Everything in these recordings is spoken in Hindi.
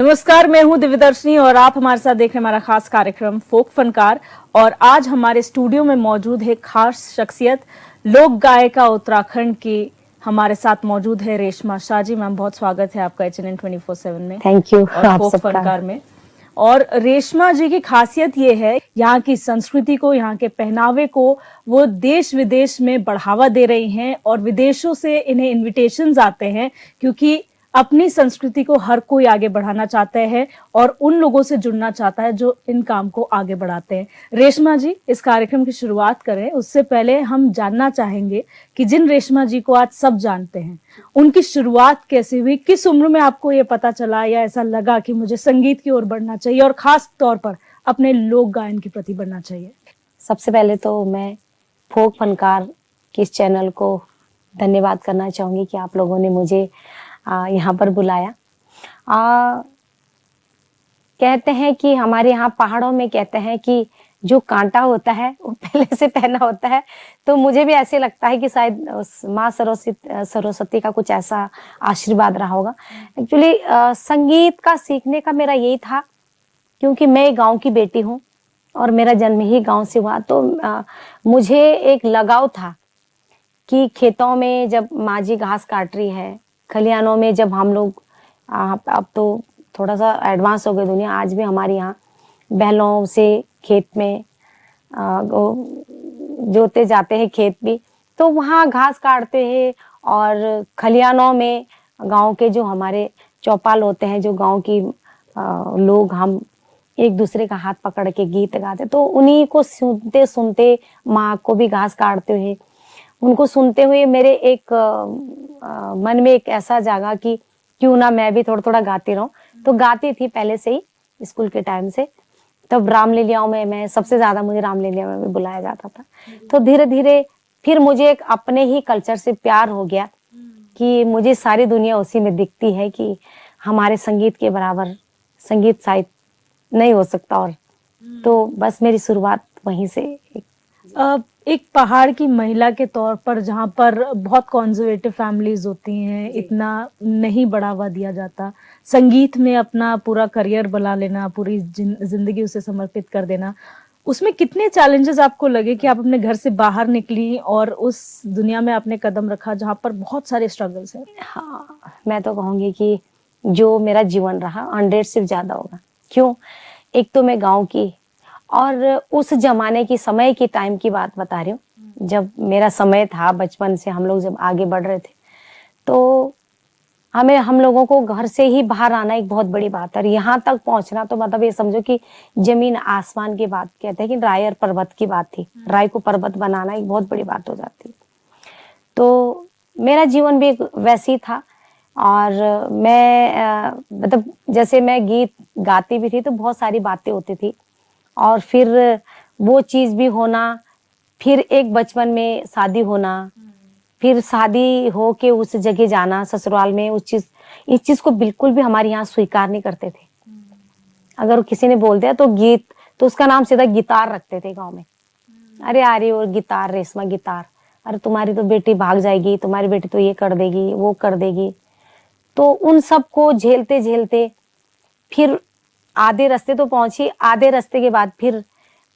नमस्कार, मैं हूं दिव्यदर्शनी और आप हमारे साथ देख रहे हैं हमारा खास कार्यक्रम फोक फनकार। और आज हमारे स्टूडियो में मौजूद है खास शख्सियत, लोक गायिका उत्तराखंड की हमारे साथ मौजूद है रेशमा शाह जी। मैम, बहुत स्वागत है आपका HNN 24/7 में। थैंक यू और फोक फनकार में। और रेशमा जी की खासियत ये है, यहाँ की संस्कृति को, यहाँ के पहनावे को वो देश विदेश में बढ़ावा दे रही हैं और विदेशों से इन्हें इनविटेशंस आते हैं क्योंकि अपनी संस्कृति को हर कोई आगे बढ़ाना चाहता है और उन लोगों से जुड़ना चाहता है जो इन काम को आगे बढ़ाते हैं। रेशमा जी, इस कार्यक्रम की शुरुआत करें उससे पहले हम जानना चाहेंगे कि जिन रेशमा जी को आज सब जानते हैं, उनकी शुरुआत कैसे हुई? किस उम्र में आपको ये पता चला या ऐसा लगा कि मुझे संगीत की ओर बढ़ना चाहिए और खास तौर पर अपने लोक गायन के प्रति बढ़ना चाहिए? सबसे पहले तो मैं फोक फनकार के इस चैनल को धन्यवाद करना चाहूंगी कि आप लोगों ने मुझे यहाँ पर बुलाया। कहते हैं कि हमारे यहाँ पहाड़ों में कहते हैं कि जो कांटा होता है वो पहले से पहना होता है, तो मुझे भी ऐसे लगता है कि शायद माँ सरस्वती का कुछ ऐसा आशीर्वाद रहा होगा। एक्चुअली संगीत का सीखने का मेरा यही था, क्योंकि मैं गांव की बेटी हूँ और मेरा जन्म ही गांव से हुआ, तो मुझे एक लगाव था कि खेतों में जब माँ जी घास काट रही है, खलिहानों में जब हम लोग अब तो थोड़ा सा एडवांस हो गई दुनिया, आज भी हमारे यहाँ बैलों से खेत में जोते जाते हैं खेत भी, तो वहाँ घास काटते हैं। और खलिहानों में गांव के जो हमारे चौपाल होते हैं, जो गांव की लोग, हम एक दूसरे का हाथ पकड़ के गीत गाते, तो उन्हीं को सुनते सुनते माँ को भी घास काटते हुए, उनको सुनते हुए मेरे एक मन में एक ऐसा जागा कि क्यों ना मैं भी थोड़ा थोड़ा गाती रहूं। तो गाती थी पहले से ही स्कूल के टाइम से। तब रामलीलाओं में मैं सबसे ज्यादा, मुझे रामलीला में भी बुलाया जाता था। तो धीरे धीरे फिर मुझे एक अपने ही कल्चर से प्यार हो गया कि मुझे सारी दुनिया उसी में दिखती है कि हमारे संगीत के बराबर संगीत शायद नहीं हो सकता। और तो बस मेरी शुरुआत वहीं से। एक पहाड़ की महिला के तौर पर, जहाँ पर बहुत कॉन्जर्वेटिव फैमिलीज होती हैं, इतना नहीं बढ़ावा दिया जाता, संगीत में अपना पूरा करियर बना लेना, पूरी जिंदगी उसे समर्पित कर देना, उसमें कितने चैलेंजेस आपको लगे कि आप अपने घर से बाहर निकली और उस दुनिया में आपने कदम रखा जहाँ पर बहुत सारे स्ट्रगल्स हैं? हाँ, मैं तो कहूँगी कि जो मेरा जीवन रहा 100 से ज्यादा होगा। क्यों? एक तो मैं गाँव की, और उस जमाने की, समय की, टाइम की बात बता रही हूँ, जब मेरा समय था, बचपन से हम लोग जब आगे बढ़ रहे थे, तो हम लोगों को घर से ही बाहर आना एक बहुत बड़ी बात है। यहाँ तक पहुंचना तो मतलब ये समझो कि जमीन आसमान की बात, कहते हैं कि राय और पर्वत की बात थी। राय को पर्वत बनाना एक बहुत बड़ी बात हो जाती। तो मेरा जीवन भी वैसी था। और मैं मतलब जैसे मैं गीत गाती भी थी तो बहुत सारी बातें होती थी, और फिर वो चीज भी होना, फिर एक बचपन में शादी होना, फिर शादी हो के उस जगह जाना ससुराल में, इस चीज को बिल्कुल भी हमारे यहाँ स्वीकार नहीं करते थे। अगर किसी ने बोल दिया तो गीत, तो उसका नाम सीधा गिटार रखते थे गांव में। अरे आ रही और गिटार, रेशमा गिटार, अरे तुम्हारी तो बेटी भाग जाएगी, तुम्हारी बेटी तो ये कर देगी, वो कर देगी। तो उन सब को झेलते झेलते फिर आधे रास्ते तो पहुंची। आधे रास्ते के बाद फिर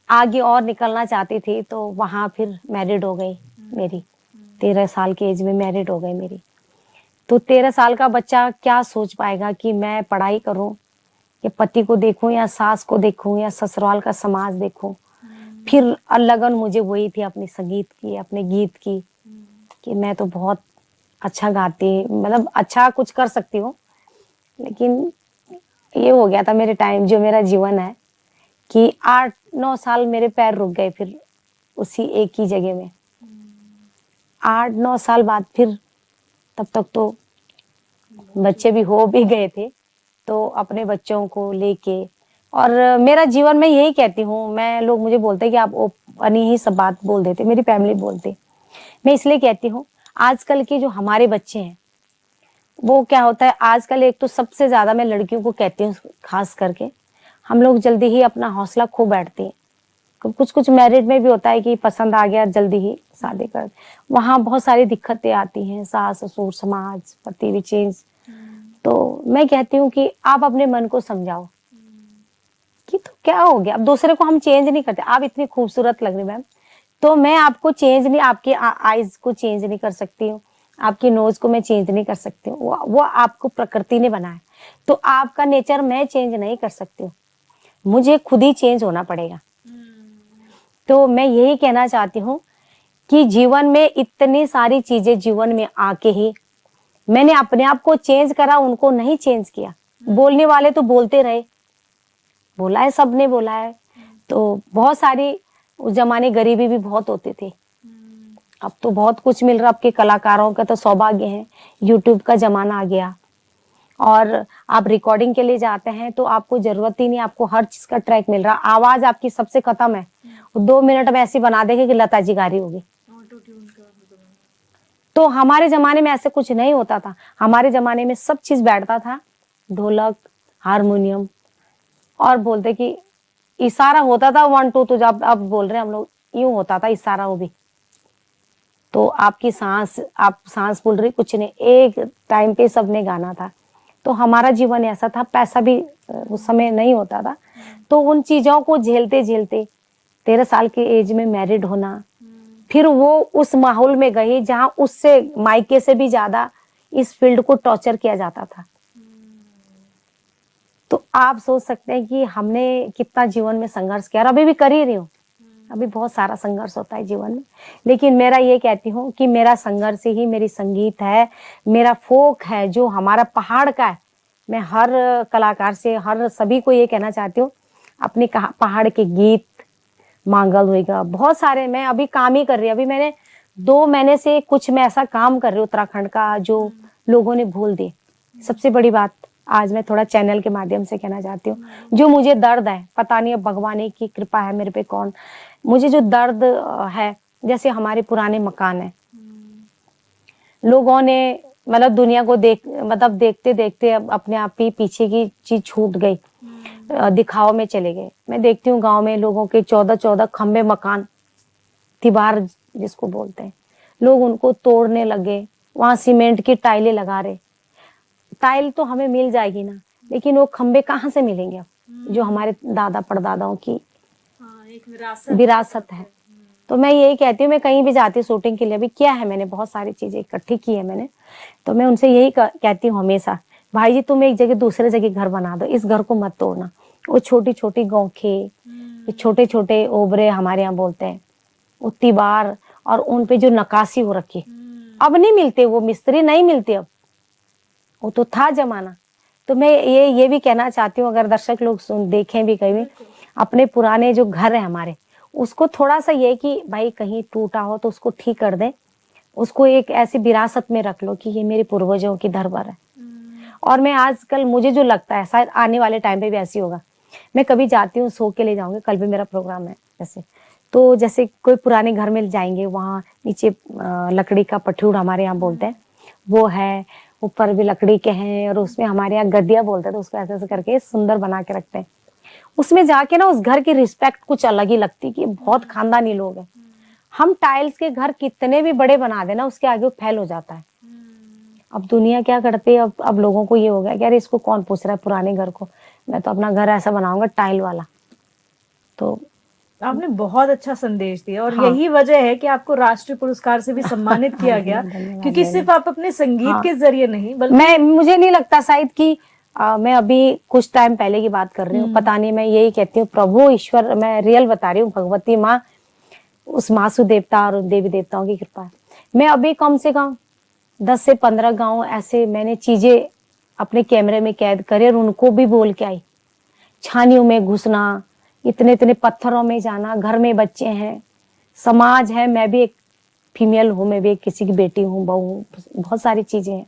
आगे और निकलना चाहती थी, तो वहां फिर मैरिड हो गई मेरी। 13 साल की एज में मैरिड हो गई मेरी। तो 13 साल का बच्चा क्या सोच पाएगा कि मैं पढ़ाई करूं या पति को देखूं या सास को देखूं या ससुराल का समाज देखूं। फिर लगन मुझे वही थी अपनी संगीत की, अपने गीत की, कि मैं तो बहुत अच्छा गाती, मतलब अच्छा कुछ कर सकती हूँ। लेकिन ये हो गया था मेरे टाइम, जो मेरा जीवन है, कि 8-9 साल मेरे पैर रुक गए फिर उसी एक ही जगह में। 8-9 साल बाद फिर, तब तक तो बच्चे भी हो भी गए थे, तो अपने बच्चों को लेके, और मेरा जीवन में यही कहती हूँ मैं, लोग मुझे बोलते हैं कि आप ओपन ही सब बात बोल देते, मेरी फैमिली बोलती, मैं इसलिए कहती हूँ आजकल के जो हमारे बच्चे हैं, वो क्या होता है आजकल, एक तो सबसे ज्यादा मैं लड़कियों को कहती हूँ खास करके, हम लोग जल्दी ही अपना हौसला खो बैठते हैं। कुछ कुछ मैरिड में भी होता है कि पसंद आ गया जल्दी ही शादी कर, वहां बहुत सारी दिक्कतें आती हैं, सास ससुर समाज, पति भी चेंज, तो मैं कहती हूँ कि आप अपने मन को समझाओ कि तो क्या हो गया, अब दूसरे को हम चेंज नहीं करते। आप इतनी खूबसूरत लग रही मैम, तो मैं आपको चेंज नहीं, आपके आईज को चेंज नहीं कर सकती हूँ, आपकी नोज को मैं चेंज नहीं कर सकती हूँ, वो आपको प्रकृति ने बनाया। तो आपका नेचर मैं चेंज नहीं कर सकती हूँ, मुझे खुद ही चेंज होना पड़ेगा। तो मैं यही कहना चाहती हूँ कि जीवन में इतनी सारी चीजें जीवन में आके ही मैंने अपने आप को चेंज करा, उनको नहीं चेंज किया। बोलने वाले तो बोलते रहे, बोला है, सबने बोला है। तो बहुत सारी, उस जमाने गरीबी भी बहुत होती थी, अब तो बहुत कुछ मिल रहा। आपके कलाकारों का तो सौभाग्य है, यूट्यूब का जमाना आ गया, और आप रिकॉर्डिंग के लिए जाते हैं तो आपको जरूरत ही नहीं, आपको हर चीज का ट्रैक मिल रहा। आवाज आपकी सबसे खत्म है, वो 2 मिनट में ऐसी बना देंगे कि लता जी गा रही होगी। तो हमारे जमाने में ऐसे कुछ नहीं होता था, हमारे जमाने में सब चीज बैठता था, ढोलक, हारमोनियम, और बोलते कि इशारा होता था 1 2, तो जब अब बोल रहे हैं हम लोग, यूं होता था इशारा वो भी। तो आपकी सांस, आप सांस बोल रही, कुछ नहीं, एक टाइम पे सबने गाना था। तो हमारा जीवन ऐसा था, पैसा भी उस समय नहीं होता था, तो उन चीजों को झेलते झेलते 13 साल के एज में मैरिड होना, फिर वो उस माहौल में गई जहां उससे मायके से भी ज्यादा इस फील्ड को टॉर्चर किया जाता था। तो आप सोच सकते हैं कि हमने कितना जीवन में संघर्ष किया, और अभी भी कर ही रही हूँ। अभी बहुत सारा संघर्ष होता है जीवन में, लेकिन मेरा ये कहती हूँ कि मेरा संघर्ष ही मेरी संगीत है, मेरा फोक है, जो हमारा पहाड़ का है। मैं हर कलाकार से, हर सभी को ये कहना चाहती हूँ, अपने पहाड़ के गीत, मांगल होएगा, बहुत सारे मैं अभी काम ही कर रही हूँ। अभी मैंने 2 महीने से कुछ मैं ऐसा काम कर रही हूँ उत्तराखंड का, जो लोगों ने भूल दिए। सबसे बड़ी बात आज मैं थोड़ा चैनल के माध्यम से कहना चाहती हूँ, जो मुझे दर्द है, पता नहीं अब भगवान की कृपा है मेरे पे कौन, मुझे जो दर्द है, जैसे हमारे पुराने मकान है, लोगों ने मतलब दुनिया को मतलब देखते देखते अब अपने आप ही पीछे की चीज छूट गई, दिखाव में चले गए। मैं देखती हूँ गांव में लोगों के 14-14 खंबे मकान, दीवार जिसको बोलते हैं, लोग उनको तोड़ने लगे, वहां सीमेंट की टाइलें लगा रहे। टाइल तो हमें मिल जाएगी ना, लेकिन वो खंबे कहाँ से मिलेंगे अब, जो हमारे दादा परदादाओं की एक विरासत है। तो मैं यही कहती हूँ, मैं कहीं भी जाती हूँ शूटिंग के लिए, अभी किया है मैंने, बहुत सारी चीजें इकट्ठी की है मैंने, तो मैं उनसे यही कहती हूँ हमेशा, भाई जी तुम एक जगह दूसरे जगह घर बना दो, इस घर को मत तोड़ना। वो छोटी छोटी गौखे, छोटे छोटे ओबरे हमारे यहाँ बोलते हैं, वो दीवार, और उन पे जो नक्काशी हो रखी, अब नहीं मिलते, वो मिस्त्री नहीं मिलते अब, वो तो था जमाना। तो मैं ये भी कहना चाहती हूँ, अगर दर्शक लोग देखें भी कहीं, अपने पुराने जो घर है हमारे, उसको थोड़ा सा ये कि भाई कहीं टूटा हो तो उसको ठीक कर दें, उसको एक ऐसी विरासत में रख लो कि ये मेरे पूर्वजों की धरोहर है। और मैं आजकल, मुझे जो लगता है शायद आने वाले टाइम पे भी ऐसी होगा, मैं कभी जाती हूँ शो के लिए जाऊंगी, कल भी मेरा प्रोग्राम है जैसे, तो जैसे कोई पुराने घर में जाएंगे, वहाँ नीचे लकड़ी का पठूर हमारे यहाँ बोलते हैं वो है, ऊपर भी लकड़ी के हैं, और उसमें हमारे यहाँ गद्दिया बोलते हैं, तो उसको ऐसे ऐसे करके सुंदर बना के रखते हैं। उसमें जाके ना उस घर की रिस्पेक्ट कुछ अलग ही लगती कि बहुत खानदानी लोग हैं। हम टाइल्स के घर कितने भी बड़े बना देना, उसके आगे वो फैल हो जाता है। अब दुनिया क्या करती है, अब लोगों को ये हो गया कि यार इसको कौन पूछ रहा है पुराने घर को, मैं तो अपना घर ऐसा बनाऊंगा टाइल वाला। तो आपने बहुत अच्छा संदेश दिया, और हाँ, यही वजह है कि आपको राष्ट्रीय पुरस्कार से भी सम्मानित किया गया, क्योंकि सिर्फ आप अपने संगीत के जरिए नहीं, बल्कि मुझे नहीं लगता शायद कि मैं अभी कुछ टाइम पहले की बात कर रही हूँ, पता नहीं, मैं यही कहती हूँ प्रभु ईश्वर, मैं रियल बता रही हूँ, भगवती माँ, उस मासु देवता और देवी देवताओं की कृपा है। मैं अभी कम से कम 10 से 15 गांव ऐसे मैंने चीजें अपने कैमरे में कैद करे, और उनको भी बोल के आई। छानियों में घुसना, इतने इतने पत्थरों में जाना, घर में बच्चे हैं, समाज है, मैं भी एक फीमेल हूँ, मैं भी एक किसी की बेटी हूँ, बहू हूँ, बहुत सारी चीजें हैं,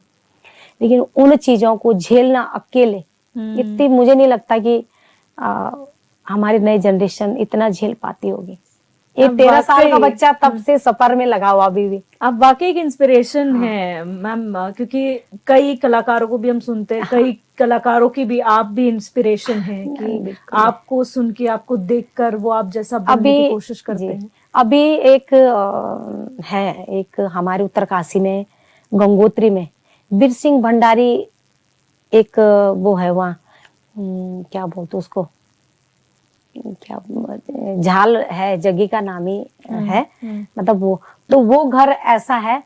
लेकिन उन चीजों को झेलना अकेले, इतनी मुझे नहीं लगता कि हमारी नई जनरेशन इतना झेल पाती होगी। एक 13 साल का बच्चा तब से सफर में लगा हुआ अभी भी। आप वाकई एक इंस्पिरेशन है मैम, क्योंकि कई कलाकारों को भी हम सुनते हैं, कई कलाकारों की भी आप भी इंस्पिरेशन है कि आपको सुन के, आपको देखकर वो आप जैसा बनने की कोशिश करते हैं। अभी एक है, एक हमारे उत्तरकाशी में गंगोत्री में वीर सिंह भंडारी एक वो है वहाँ, क्या बोलते उसको, क्या झाल है, जगह का नाम ही है, मतलब वो, तो वो घर ऐसा है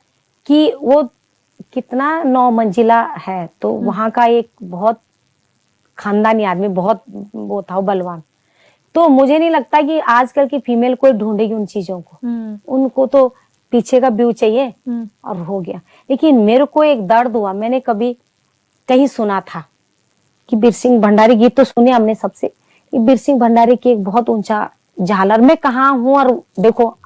कि वो कितना 9 मंजिला है, तो वहां का एक बहुत खानदानी आदमी, बहुत वो था, वो बलवान। तो मुझे नहीं लगता कि आजकल की फीमेल कोई ढूंढेगी उन चीजों को, उनको तो पीछे का व्यू चाहिए और हो गया। लेकिन मेरे को एक दर्द हुआ, मैंने कभी कहीं सुना था कि बिरसिंह भंडारी, गीत तो सुने हमने सबसे, कि बिरसिंह भंडारी की एक बहुत ऊंचा झालर, मैं कहाँ हूँ, और देखो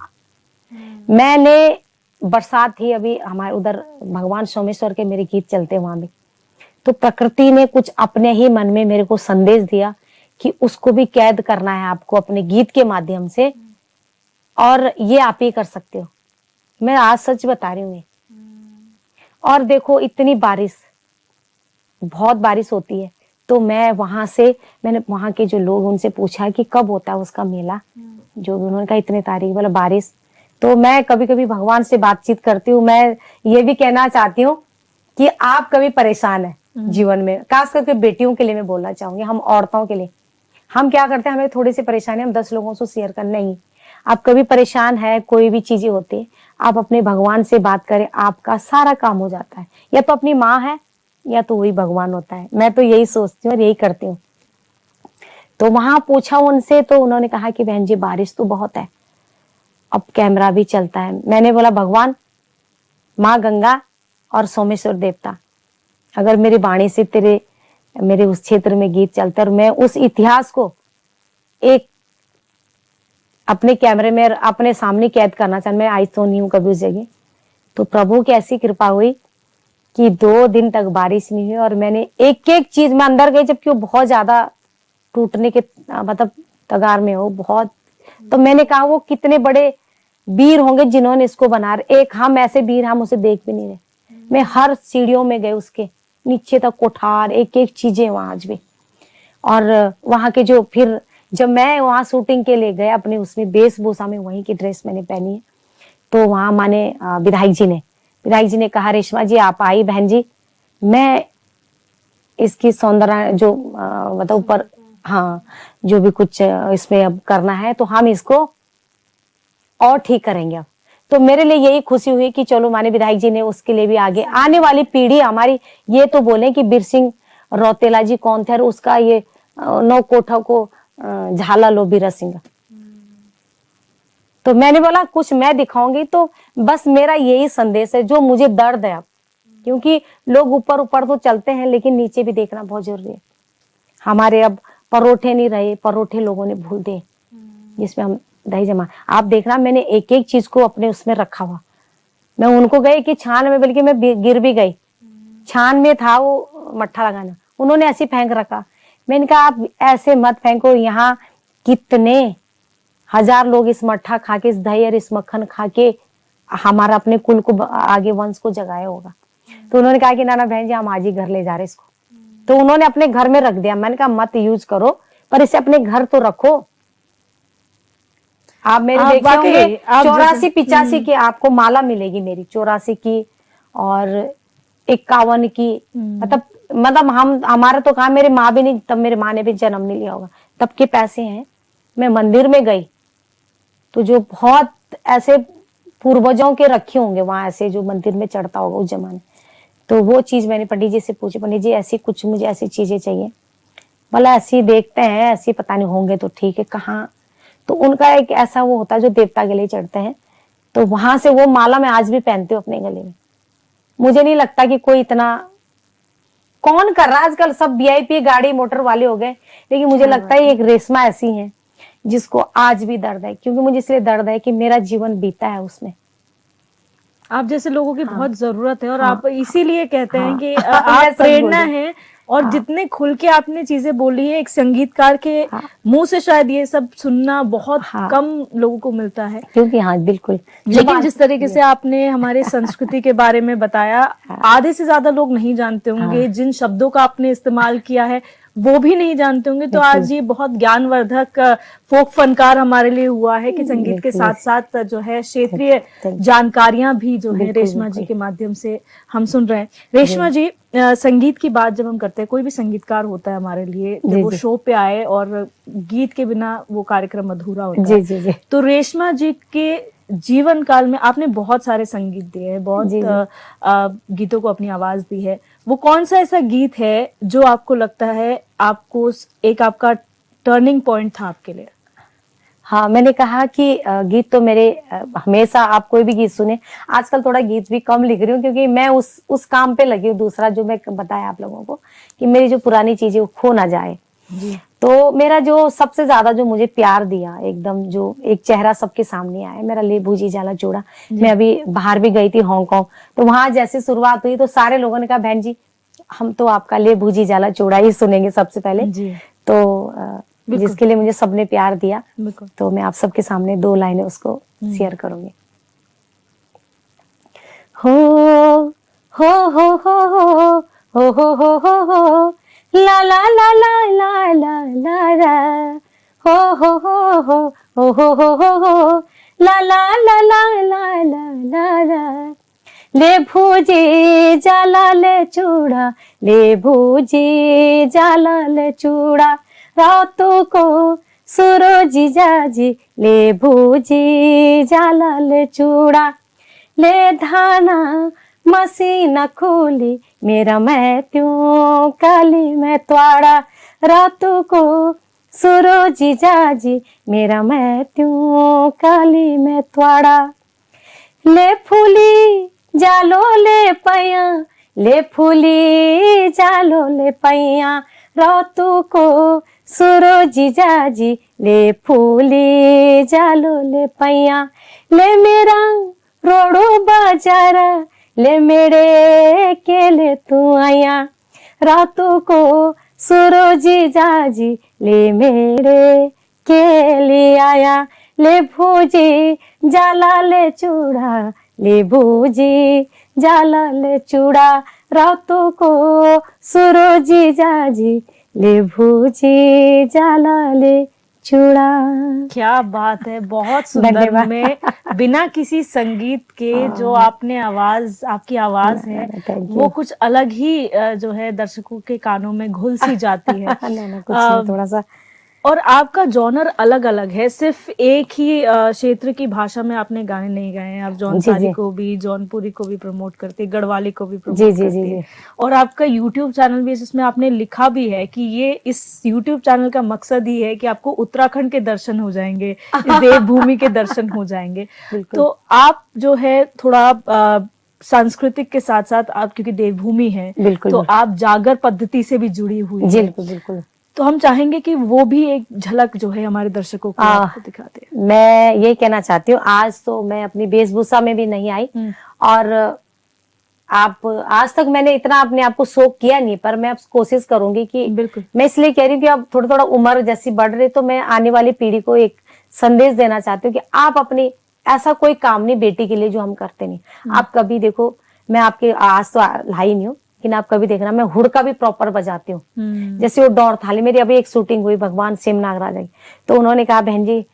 मैंने बरसात थी अभी हमारे उधर, भगवान सोमेश्वर के मेरे गीत चलते वहां भी, तो प्रकृति ने कुछ अपने ही मन में मेरे को संदेश दिया कि उसको भी कैद करना है आपको अपने गीत के माध्यम से, और ये आप ही कर सकते हो। मैं आज सच बता रही हूँ। और देखो इतनी बारिश, बहुत बारिश होती है, तो मैं वहां से, मैंने वहां के जो लोग, उनसे पूछा कि कब होता है उसका मेला, जो भी उन्होंने कहा इतने तारीख, बोला बारिश। तो मैं कभी कभी भगवान से बातचीत करती हूँ, मैं ये भी कहना चाहती हूँ कि आप कभी परेशान है जीवन में, खास करके बेटियों के लिए मैं बोलना चाहूंगी, हम औरतों के लिए, हम क्या करते हैं, हमें थोड़ी सी परेशानी हम 10 लोगों से शेयर कर, नहीं, आप कभी परेशान है, कोई भी चीजें होती है, आप अपने भगवान से बात करें, आपका सारा काम हो जाता है। या तो अपनी माँ है या तो वही भगवान होता है, मैं तो यही सोचती हूँ और यही करती हूँ। तो वहां पूछा उनसे, तो उन्होंने कहा कि बहन जी बारिश तो बहुत है, अब कैमरा भी चलता है। मैंने बोला भगवान, माँ गंगा और सोमेश्वर देवता, अगर मेरी वाणी से तेरे मेरे उस क्षेत्र में गीत चलते और मैं उस इतिहास को एक अपने कैमरे में अपने सामने कैद करना चाहता, मैं आई तो नहीं हूँ कभी उस जगह। तो प्रभु की ऐसी कृपा हुई कि 2 दिन तक बारिश नहीं हुई, और मैंने एक एक चीज में अंदर गई, जबकि वो बहुत ज्यादा टूटने के मतलब तगार में हो बहुत। तो मैंने कहा वो कितने बड़े वीर होंगे जिन्होंने इसको बना, एक हम ऐसे वीर, हम उसे देख भी नहीं रहे। मैं हर सीढ़ियों में गए, उसके नीचे तक कोठार, एक एक चीजें वहां आज भी। और वहां के जो, फिर जब मैं वहां शूटिंग के लिए गए अपने उसमें वेशभूषा में, वहीं की ड्रेस मैंने पहनी है, तो वहां माने विधायक जी ने कहा रेशमा जी आप आई बहन जी, मैं इसकी सौंदर्य जो मतलब ऊपर, हाँ जो भी कुछ इसमें अब करना है तो हम इसको और ठीक करेंगे अब। तो मेरे लिए यही खुशी हुई कि चलो माने विधायक जी ने उसके लिए भी आगे आने वाली पीढ़ी हमारी ये तो बोले कि बिरसिंह रौतेला जी कौन थे, और उसका ये 9 कोठा को झाला लो बीरा सिंह। तो मैंने बोला कुछ मैं दिखाऊंगी, तो बस मेरा यही संदेश है, जो मुझे दर्द है अब, क्योंकि लोग ऊपर ऊपर तो चलते हैं लेकिन नीचे भी देखना बहुत जरूरी है। हमारे अब परोठे नहीं रहे, परोठे लोगों ने भूल दिए जिसमें हम दही जमा, आप देखना मैंने एक एक चीज को अपने उसमें रखा हुआ। मैं उनको गए कि छान में, बल्कि मैं गिर भी गई, छान में था वो मट्ठा लगाना, उन्होंने ऐसे फेंक रखा। मैंने कहा आप ऐसे मत फेंको, यहाँ कितने हजार लोग इस मट्ठा खा के, इस दही और इस मक्खन खा के हमारा अपने कुल को आगे वंश को जगाया होगा। तो उन्होंने कहा कि ना ना बहन जी हम आज ही घर ले जा रहे इसको। तो उन्होंने अपने घर में रख दिया। मैंने कहा मत यूज करो, पर इसे अपने घर तो रखो। आप मेरे देखे होंगे 84-85 की आपको माला मिलेगी मेरी, 84 की और 51 की, मतलब हम हमारा तो कहा, मेरी माँ भी नहीं, तब मेरी माँ ने भी जन्म नहीं लिया होगा, तब के पैसे हैं। मैं मंदिर में गई तो जो बहुत ऐसे पूर्वजों के रखे होंगे वहां, ऐसे जो मंदिर में चढ़ता होगा उस जमाने, तो वो चीज मैंने पंडित जी से पूछी, पंडित जी ऐसी कुछ मुझे ऐसी चीजें चाहिए। बोला ऐसी देखते हैं, ऐसी पता नहीं होंगे तो ठीक है, कहाँ। तो उनका एक ऐसा वो होता है जो देवता के लिए चढ़ते हैं, तो वहां से वो माला मैं आज भी पहनती हूँ अपने गले में। मुझे नहीं लगता कि कोई इतना कौन कर रहा है, आजकल सब वीआईपी गाड़ी मोटर वाले हो गए, लेकिन मुझे लगता है एक रेशमा ऐसी है जिसको आज भी दर्द है, क्योंकि मुझे इसलिए दर्द है कि मेरा जीवन बीता है उसमें। आप जैसे लोगों की बहुत जरूरत है, और हाँ, आप इसीलिए कहते हैं कि हाँ, आप प्रेरणा है, और हाँ, जितने खुल के आपने चीजें बोली है, एक संगीतकार के मुंह से शायद ये सब सुनना बहुत कम लोगों को मिलता है। क्योंकि हाँ बिल्कुल, लेकिन जिस तरीके से आपने हमारे संस्कृति के बारे में बताया, आधे से ज्यादा लोग नहीं जानते होंगे। जिन शब्दों का आपने इस्तेमाल किया है वो भी नहीं जानते होंगे। तो आज ये बहुत ज्ञानवर्धक फोक फनकार हमारे लिए हुआ है कि संगीत के साथ साथ जो है क्षेत्रीय जानकारियां भी जो है रेशमा जी के माध्यम से हम सुन रहे हैं। रेशमा जी, संगीत की बात जब हम करते हैं, कोई भी संगीतकार होता है हमारे लिए, जब वो शो पे आए और गीत के बिना वो कार्यक्रम अधूरा होता है। तो रेशमा जी के जीवन काल में आपने बहुत सारे संगीत दिए हैं, बहुत गीतों को अपनी आवाज दी है। वो कौन सा ऐसा गीत है जो आपको लगता है आपको एक आपका टर्निंग पॉइंट था आपके लिए? हाँ, मैंने कहा कि गीत तो मेरे हमेशा, आप कोई भी गीत सुने, आजकल थोड़ा गीत भी कम लिख रही हूँ क्योंकि मैं उस काम पे लगी हूँ। दूसरा जो मैं बताया आप लोगों को कि मेरी जो पुरानी चीजें वो खो ना जाए। तो मेरा जो सबसे ज्यादा जो मुझे प्यार दिया, एकदम जो एक चेहरा सबके सामने आया, मेरा ले भूजी जाला चूड़ा। मैं अभी बाहर भी गई थी हांगकांग, तो वहां जैसे शुरुआत हुई तो सारे लोगों ने कहा बहन जी हम तो आपका ले भूजी जाला चूड़ा ही सुनेंगे सबसे पहले। तो जिसके लिए मुझे सबने प्यार दिया, तो मैं आप सबके सामने 2 लाइनें उसको शेयर करूंगी। हो हो हो हो हो हो हो हो हो ला ला ला ला ला ला ला ला हो हो हो हो हो हो हो हो ला ला ला ला ला ला ला ला ले भूजी जाला ले चूड़ा, ले भूजी जाला ले चूड़ा, रातों को सूरजी जाजी, ले भूजी जाला ले चूड़ा, ले धाना मसीना खोली, मेरा मैं त्यों काली मैं त्वाड़ा, रातों को सूरजी जाजी, मेरा मैं त्यों काली मैं त्वाड़ा, ले फूली जालो ले पैया, ले फूली जालो ले पैया, रातों को सूरजी जाजी, ले फूली जालो ले पैया, ले मेरा रोड़ो बाजारा, ले मेरे केले तू आया, रातों को सूरजी जाजी, ले मेरे केले आया, ले भूजी जाला ले चूड़ा, ले भूजी जाला ले चूड़ा, रातों को सूरजी जाजी, ले भूजी जाला ले चूड़ा। क्या बात है, बहुत सुंदर। में बिना किसी संगीत के जो आपने आवाज, आपकी आवाज है वो कुछ अलग ही जो है दर्शकों के कानों में घुल सी जाती है। थोड़ा सा और आपका जॉनर अलग अलग है, सिर्फ एक ही क्षेत्र की भाषा में आपने गाने नहीं गाए हैं। आप जौनसारी को भी, जौनपुरी को भी प्रमोट करते, गढ़वाली को भी प्रमोट करते। और आपका यूट्यूब चैनल भी है जिसमें आपने लिखा भी है कि ये इस यूट्यूब चैनल का मकसद ही है कि आपको उत्तराखंड के दर्शन हो जाएंगे, इस देवभूमि के दर्शन हो जाएंगे। तो आप जो है थोड़ा सांस्कृतिक के साथ साथ आप, क्योंकि देवभूमि है, तो आप जागर पद्धति से भी जुड़ी हुई है। बिल्कुल। तो हम चाहेंगे कि वो भी एक झलक जो है हमारे दर्शकों को आपको दिखाते हैं। मैं ये कहना चाहती हूँ, आज तो मैं अपनी वेशभूषा में भी नहीं आई, और आप आज तक मैंने इतना अपने आप को शौक किया नहीं, पर मैं अब कोशिश करूंगी कि बिल्कुल। मैं इसलिए कह रही हूँ कि अब थोड़ा थोड़ा उम्र जैसी बढ़ रही, तो मैं आने वाली पीढ़ी को एक संदेश देना चाहती हूँ कि आप अपनी, ऐसा कोई काम नहीं बेटी के लिए जो हम करते नहीं। आप कभी देखो, मैं आपके आज तो लाई नहीं हूँ, लेकिन आप कभी देखना मैं हुड़का भी प्रॉपर बजाती हूँ। जैसे वो डोर थाली, मेरी अभी एक शूटिंग हुई भगवान सेम नागराजा की, तो उन्होंने कहा बहन जी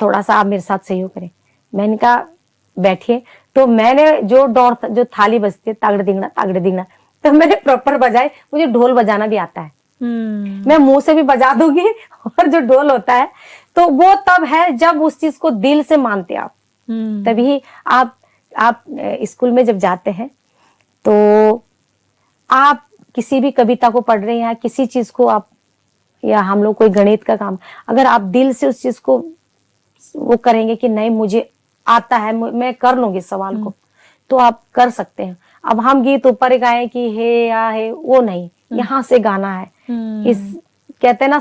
थोड़ा सा आप मेरे साथ सहयोग करें। मैंने कहा बैठिए, तो मैंने जो थाली बजती है तागड़े दिंगना, तो मैंने प्रॉपर बजाए। मुझे ढोल बजाना भी आता है, मैं मुंह से भी बजा दूंगी, और जो ढोल होता है तो वो तब है जब उस चीज को दिल से मानते आप, तभी आप स्कूल में जब जाते हैं तो आप किसी भी कविता को पढ़ रहे हैं या किसी चीज को आप, या हम लोग कोई गणित का काम, अगर आप दिल से उस चीज को वो करेंगे कि नहीं मुझे आता है, मैं कर लूंगी सवाल को, तो आप कर सकते हैं। अब हम गीत ऊपर गाए कि हे या हे, वो नहीं, यहाँ से गाना है। इस कहते हैं ना,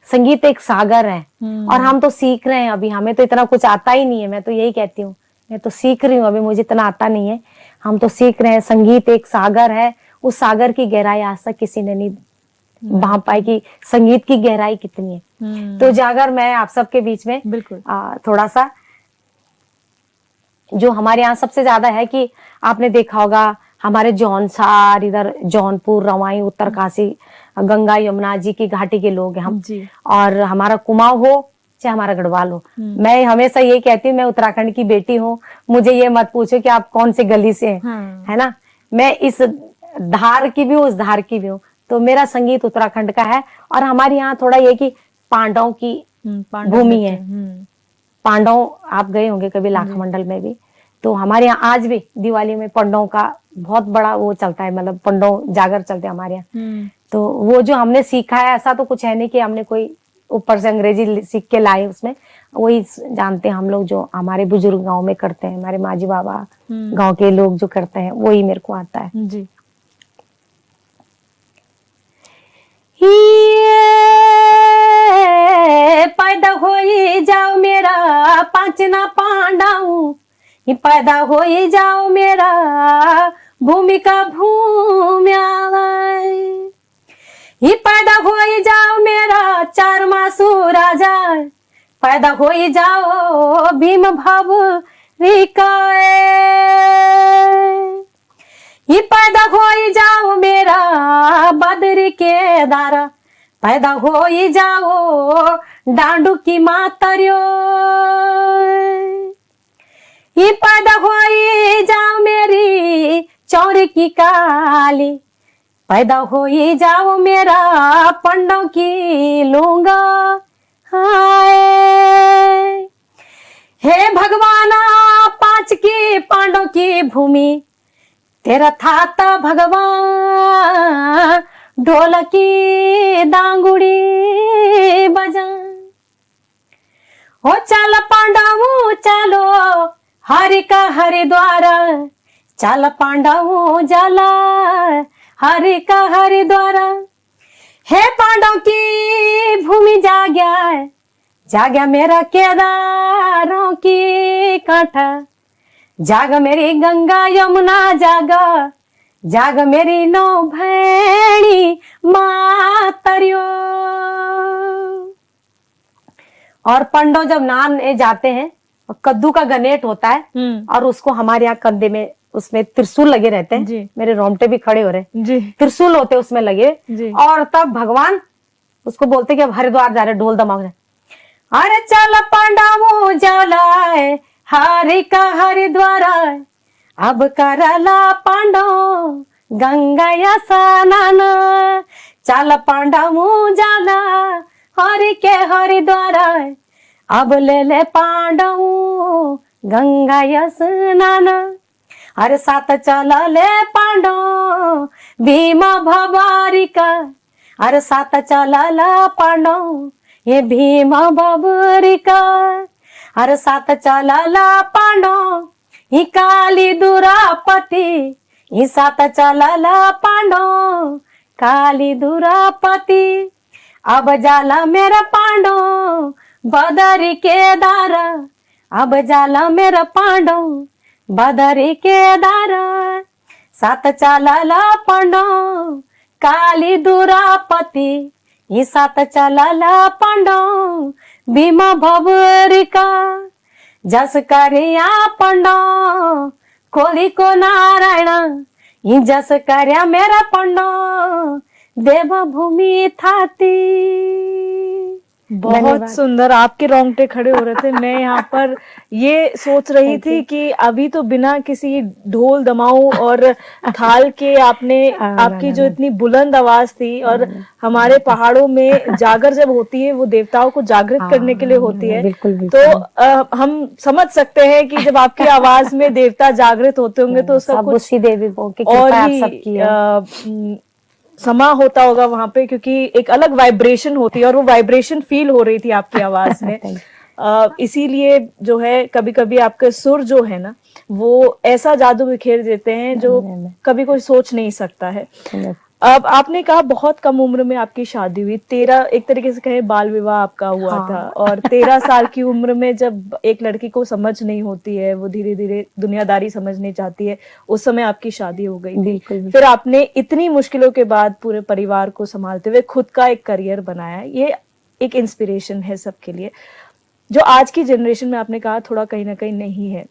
संगीत एक सागर है, और हम तो सीख रहे हैं अभी, हमें तो इतना कुछ आता ही नहीं है। मैं तो यही कहती हूँ, मैं तो सीख रही हूँ अभी, मुझे इतना आता नहीं है, हम तो सीख रहे हैं। संगीत एक सागर है, उस सागर की गहराई आज तक किसी ने नहीं भांप पाई कि संगीत की गहराई कितनी है। तो जागर मैं आप सबके बीच में बिल्कुल थोड़ा सा, जो हमारे यहाँ सबसे ज्यादा है कि आपने देखा होगा हमारे जौनसार, इधर जौनपुर, रवाई, उत्तरकाशी, गंगा यमुना जी की घाटी के लोग हैं हम। जी। और हमारा कुमाऊं हो चाहे हमारा गढ़वाल हो, मैं हमेशा ये कहती हूँ मैं उत्तराखंड की बेटी हूँ, मुझे ये मत पूछो कि आप कौन से गली से हैं, हाँ। है ना। मैं इस धार की भी हूँ, उस धार की भी हूँ, तो मेरा संगीत उत्तराखंड का है। और हमारे यहाँ थोड़ा ये कि पांडवों की पांडव भूमि नृत्य, है। पांडव आप गए होंगे कभी लाखा मंडल में भी, तो हमारे यहाँ आज भी दिवाली में पंडों का बहुत बड़ा वो चलता है, मतलब पंडों जागर चलते हैं हमारे यहाँ। तो वो जो हमने सीखा है, ऐसा तो कुछ है नहीं कि हमने कोई ऊपर से अंग्रेजी सीख के लाए, उसमें वही जानते हैं हम लोग जो हमारे बुजुर्ग गांव में करते हैं, हमारे माँ जी बाबा गांव के लोग जो करते हैं वही मेरे को आता है। जी। पैदा हो जाओ मेरा पांचना पांडाऊ, पैदा हो जाओ मेरा भूमिका भूम्या, ही पैदा हो जाओ मेरा चार मासू राजा, पैदा हो जाओ भीम भव रिकाए, ही पैदा हो जाओ मेरा बद्री के दारा, पैदा हो जाओ डांडू की मातरियो, ही पैदा हो जाओ मेरी चौरी की काली, पैदा हो जाओ मेरा पंडों की लूंगा। हाय हे भगवाना पांच की पांडों की भूमि, तेरा था तो भगवान ढोलकी दांगुड़ी बजा, हो चल पांडवों चलो हरि का हरिद्वार, चल पांडवों जाला हरि का हरिद्वार, हे पांडव की भूमि जाग्या मेरा केदारों की कांठा, जाग मेरी गंगा यमुना जाग मेरी नौ भैणी मातरियो। और पंडो जब नहाने जाते हैं, कद्दू का गनेट होता है और उसको हमारे यहाँ कंधे में उसमें त्रिशूल लगे रहते हैं, मेरे रोंगटे भी खड़े हो रहे हैं, त्रिशूल होते हैं उसमें लगे, और तब भगवान उसको बोलते कि अब हरिद्वार जा रहे, ढोल दमाओ, अरे चल पांडवों जलाए हरि का हरिद्वार, अब करला पांडव गंगा स्नान, चल पांडवों जाला हरि के हरिद्वार, अब ले पांडव गंगा स्नान, अरे साथ चला ले पांडव भीमा भवारिका, अरे साथ चला ला पांडव ये भीमा भवारिका, अरे साथ चला ला पांडव ही काली दुरापति, ही साथ चला ला पांडव काली दुरापति, अब जाला मेरा पांडव बदरी के दारा, अब जाला मेरा पांडव बदरी के दारा, साथ चला ला पांडव काली दुरापति, ही साथ चला ला पांडव भीमा भवरिका, जस करिया पांडव कोली को नारायण, ही जस कर्या मेरा पांडव देव भूमि थाती। बहुत सुंदर, आपके रोंगटे खड़े हो रहे थे। मैं यहाँ पर ये सोच रही थी कि अभी तो बिना किसी ढोल दमाऊ और थाल के आपकी जो इतनी बुलंद आवाज थी, और हमारे पहाड़ों में जागर जब होती है वो देवताओं को जागृत करने के लिए होती है, तो हम समझ सकते हैं कि जब आपकी आवाज में देवता जागृत होते होंगे तो उसका कुछ और ही समा होता होगा वहां पे, क्योंकि एक अलग वाइब्रेशन होती है और वो वाइब्रेशन फील हो रही थी आपकी आवाज में। इसीलिए जो है कभी कभी आपके सुर जो है ना वो ऐसा जादू बिखेर देते हैं जो कभी कोई सोच नहीं सकता है। अब आपने कहा बहुत कम उम्र में आपकी शादी हुई, 13 एक तरीके से कहे बाल विवाह आपका हुआ था, और 13 साल की उम्र में जब एक लड़की को समझ नहीं होती है, वो धीरे धीरे दुनियादारी समझनी चाहती है, उस समय आपकी शादी हो गई थी। फिर आपने इतनी मुश्किलों के बाद पूरे परिवार को संभालते हुए खुद का एक करियर बनाया, ये एक इंस्पिरेशन है सबके लिए, जो आज की जनरेशन में आपने कहा थोड़ा कहीं ना कहीं नहीं है।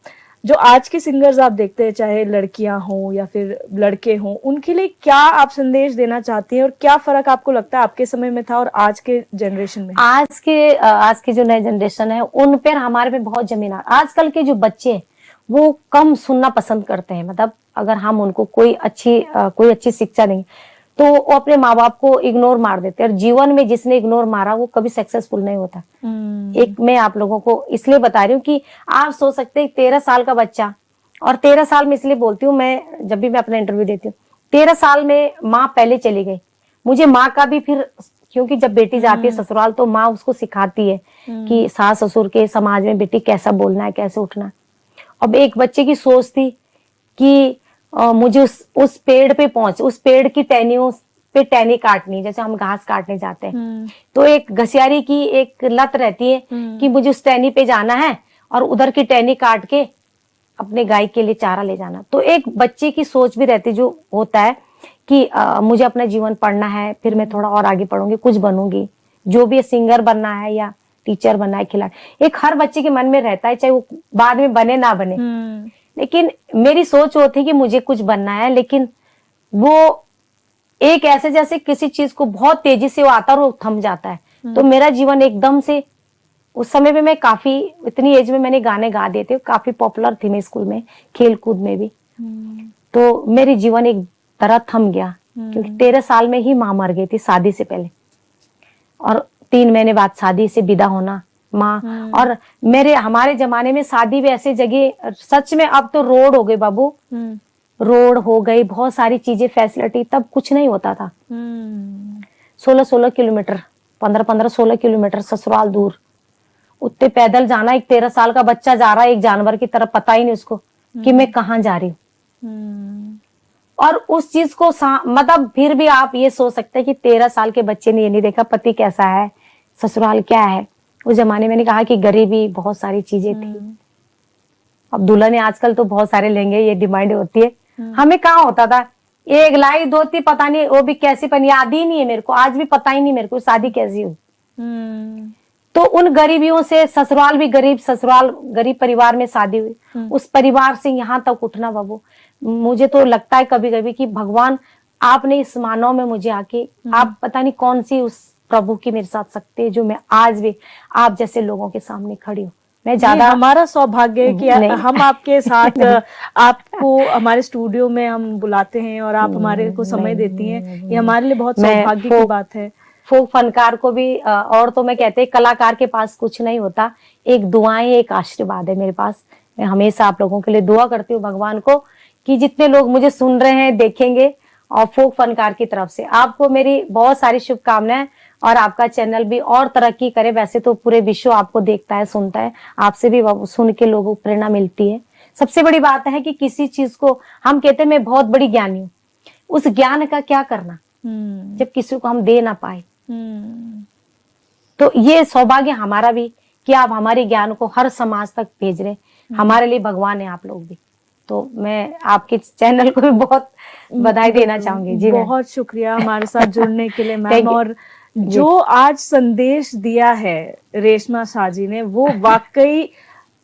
जो आज के सिंगर्स आप देखते हैं, चाहे लड़कियां हों या फिर लड़के हों, उनके लिए क्या आप संदेश देना चाहती हैं और क्या फर्क आपको लगता है आपके समय में था और आज के जनरेशन में? आज के जो नए जनरेशन है उन पर हमारे पे बहुत जमीन आजकल के जो बच्चे हैं, वो कम सुनना पसंद करते हैं। मतलब अगर हम उनको कोई अच्छी शिक्षा देंगे तो वो अपने माँ बाप को इग्नोर मार देते हैं, और जीवन में जिसने इग्नोर मारा वो कभी सक्सेसफुल नहीं होता। एक मैं आप लोगों को इसलिए बता रही हूँ कि आप सोच सकते हैं 13 साल का बच्चा, और 13 साल में इसलिए बोलती हूँ, मैं जब भी मैं अपना इंटरव्यू देती हूँ 13 साल में माँ पहले चली गई, मुझे माँ का भी फिर, क्योंकि जब बेटी जाती है ससुराल तो माँ उसको सिखाती है कि सास ससुर के समाज में बेटी कैसा बोलना है, कैसे उठना है। अब एक बच्चे की सोच थी कि मुझे उस पेड़ पे उस पेड़ की टहनियों पे टहनी काटनी, जैसे हम घास काटने जाते हैं तो एक घसियारी की एक लत रहती है कि मुझे उस टहनी पे जाना है और उधर की टहनी काट के अपने गाय के लिए चारा ले जाना। तो एक बच्चे की सोच भी रहती जो होता है कि मुझे अपना जीवन पढ़ना है, फिर मैं थोड़ा और आगे पढ़ूंगी, कुछ बनूंगी, जो भी सिंगर बनना है या टीचर बनना है, खिलाड़ी, एक हर बच्चे के मन में रहता है, चाहे वो बाद में बने ना बने। लेकिन मेरी सोच वो थी कि मुझे कुछ बनना है, लेकिन वो एक ऐसे जैसे किसी चीज को बहुत तेजी से वो आता है और वो थम जाता है। तो मेरा जीवन एकदम से, उस समय पे मैं काफी, इतनी एज में मैंने गाने गा दिए थे, काफी पॉपुलर थी मैं स्कूल में, खेल कूद में भी। तो मेरी जीवन एक तरह थम गया, क्योंकि 13 साल में ही माँ मर गई थी शादी से पहले, और 3 महीने बाद शादी से विदा होना माँ। और हमारे जमाने में शादी भी ऐसे जगह, सच में अब तो रोड हो गए बाबू, रोड हो गई, बहुत सारी चीजें, फैसिलिटी, तब कुछ नहीं होता था। 16-16 किलोमीटर, 15-15-16 किलोमीटर ससुराल दूर, उतने पैदल जाना, एक 13 साल का बच्चा जा रहा है एक जानवर की तरफ, पता ही नहीं उसको कि मैं कहाँ जा रही हूँ। और उस चीज को मतलब फिर भी आप ये सोच सकते हैं कि 13 साल के बच्चे ने ये नहीं देखा पति कैसा है, ससुराल क्या है। उस जमाने में मैंने कहा कि गरीबी, बहुत सारी चीजें थी। अब दुल्हन आजकल तो बहुत सारे लेंगे, ये डिमांड होती है, हमें कहाँ होता था, एक लाई धोती, पता नहीं वो भी कैसी पहनी, याद ही नहीं है मेरे को, आज भी पता ही नहीं मेरे को शादी कैसी हुई। तो उन गरीबियों से, ससुराल भी गरीब, ससुराल गरीब परिवार में शादी हुई, उस परिवार से यहाँ तक उठना बाबू, मुझे तो लगता है कभी कभी कि भगवान आपने इस मानव में मुझे आके, आप पता नहीं कौन सी उस प्रभु की मेरे साथ सकते हैं जो मैं आज भी आप जैसे लोगों के सामने खड़ी हूँ। मैं ज्यादा, हमारा सौभाग्य है कि हम आपके साथ आपको हमारे स्टूडियो में हम बुलाते हैं और आप हमारे को समय देती हैं, ये हमारे लिए बहुत सौभाग्य की बात है। फोक फनकार को भी, और तो मैं कहते हैं कलाकार के पास कुछ नहीं होता, एक दुआएं, एक आशीर्वाद है मेरे पास। मैं हमेशा आप लोगों के लिए दुआ करती हूँ भगवान को कि जितने लोग मुझे सुन रहे हैं, देखेंगे, और फोक फनकार की तरफ से आपको मेरी बहुत सारी शुभकामनाएं, और आपका चैनल भी और तरक्की करे। वैसे तो पूरे विश्व आपको देखता है, सुनता है, आपसे भी सुन के लोगों को प्रेरणा मिलती है। सबसे बड़ी बात है कि किसी चीज को हम कहते हैं मैं बहुत बड़ी ज्ञानी हूँ, उस ज्ञान का क्या करना जब किसी को हम दे ना पाए। तो ये सौभाग्य हमारा भी कि आप हमारे ज्ञान को हर समाज तक भेज रहे, हमारे लिए भगवान है आप लोग भी। तो मैं आपके चैनल को भी बहुत बधाई देना चाहूंगी। जी, बहुत शुक्रिया हमारे साथ जुड़ने के लिए मैम। और जो आज संदेश दिया है रेशमा शाह जी ने, वो वाकई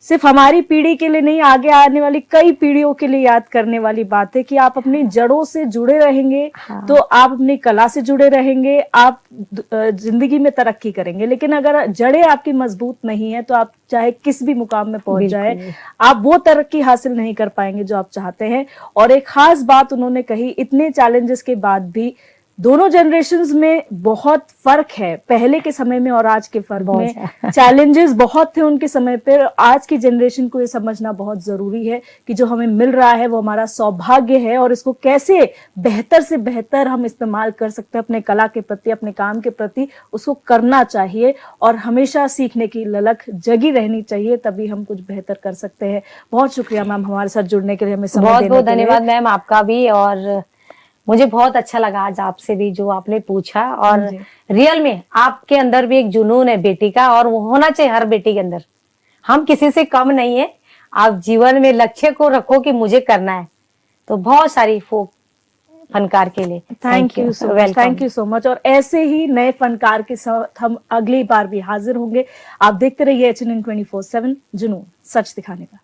सिर्फ हमारी पीढ़ी के लिए नहीं, आगे आने वाली कई पीढ़ियों के लिए याद करने वाली बात है कि आप अपनी जड़ों से जुड़े रहेंगे तो आप अपनी कला से जुड़े रहेंगे, आप जिंदगी में तरक्की करेंगे। लेकिन अगर जड़ें आपकी मजबूत नहीं है तो आप चाहे किस भी मुकाम में पहुंच जाए, आप वो तरक्की हासिल नहीं कर पाएंगे जो आप चाहते हैं। और एक खास बात उन्होंने कही, इतने चैलेंजेस के बाद भी दोनों जनरेशन्स में बहुत फर्क है, पहले के समय में और आज के फर्क में। चैलेंजेस बहुत थे उनके समय पर, आज की जनरेशन को ये समझना बहुत जरूरी है कि जो हमें मिल रहा है वो हमारा सौभाग्य है, और इसको कैसे बेहतर से बेहतर हम इस्तेमाल कर सकते हैं अपने कला के प्रति, अपने काम के प्रति, उसको करना चाहिए। और हमेशा सीखने की ललक जगी रहनी चाहिए, तभी हम कुछ बेहतर कर सकते हैं। बहुत शुक्रिया मैम हमारे साथ जुड़ने के लिए, हमें समय देने के लिए। बहुत धन्यवाद मैम आपका भी, और मुझे बहुत अच्छा लगा आज आपसे भी जो आपने पूछा। और रियल में आपके अंदर भी एक जुनून है बेटी का, और वो होना चाहिए हर बेटी के अंदर। हम किसी से कम नहीं है, आप जीवन में लक्ष्य को रखो कि मुझे करना है। तो बहुत सारी फोक फनकार के लिए थैंक यू सो मच। और ऐसे ही नए फनकार के साथ हम अगली बार भी हाजिर होंगे। आप देखते रहिए HNN 24/7 जुनून, सच दिखाने का।